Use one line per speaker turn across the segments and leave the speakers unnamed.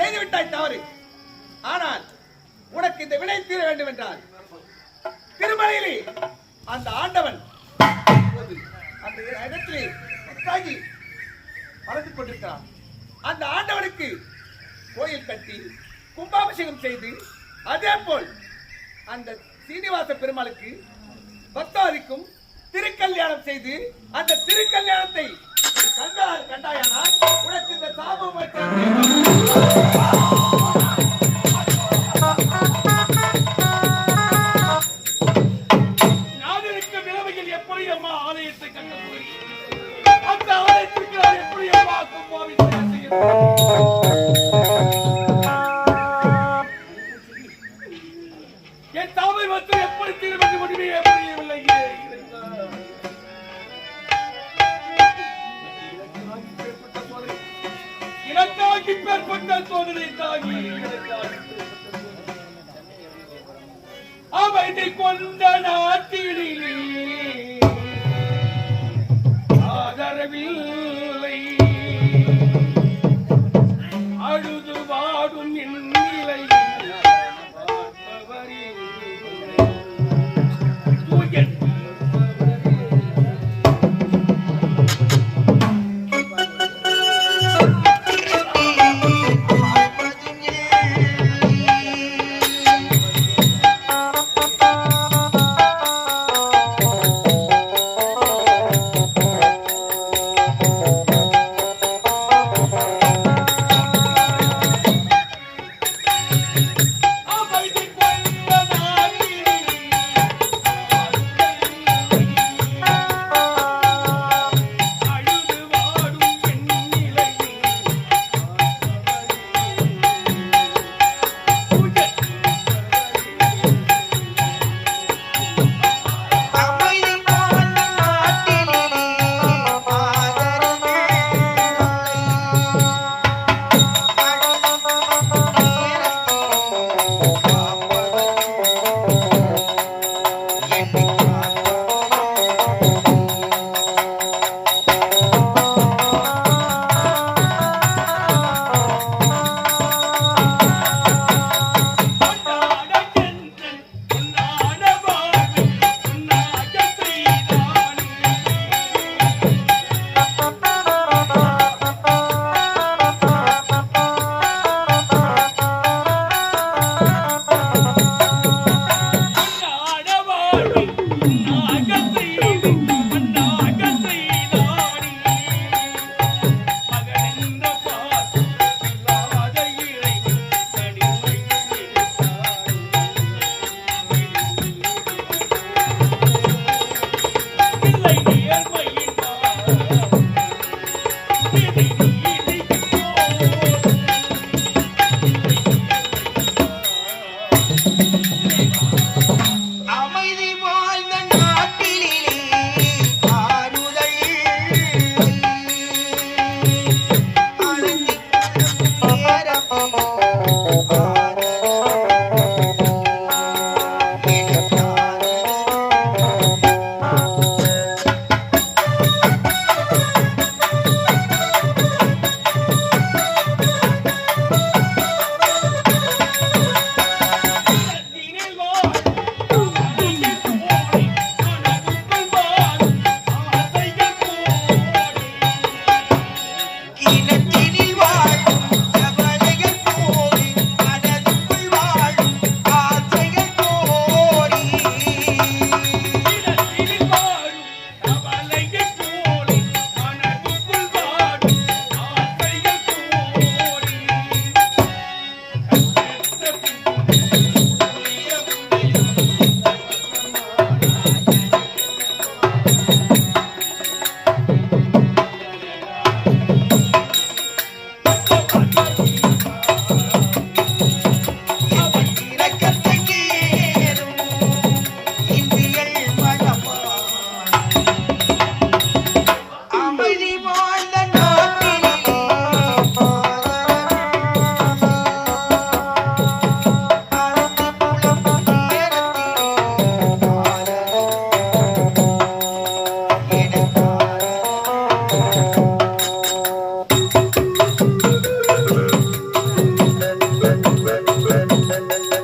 செய்துவிட்டாய் தவறு. ஆனால் உனக்கு இந்த வினை தீர வேண்டும் என்றால் திருமலையிலே அந்த ஆண்டவன் அந்த இடத்திலே தாங்கி வளர்ந்து கொண்டிருக்கிறான். அந்த ஆண்டவனுக்கு கோயில் கட்டி கும்பாபிஷேகம் செய்து அதே போல் அந்த சீனிவாச பெருமாளுக்கு பக்தாதிக்கும் திருக்கல்யாணம் செய்து அந்த திருக்கல்யாணத்தை கண்டால் கண்டாயானால் உனக்கு இந்த சாபம்
நாதிருக்க நிலைமையில் எப்படி அம்மா ஆலயத்தை கட்ட அந்த ஆலயத்திற்கு எப்படி அம்மா கும்பாபிஷேகம் செய்ய என் தாமை வந்து எப்படி தீர்வு முடிவே முடியவில்லை. இனத்தாகி பெற்பட்ட சோதனை தாகி அமைதி கொண்ட நாட்டிலே ஆதரவில்லை அழுது வாடும் நிலை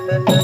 ஆ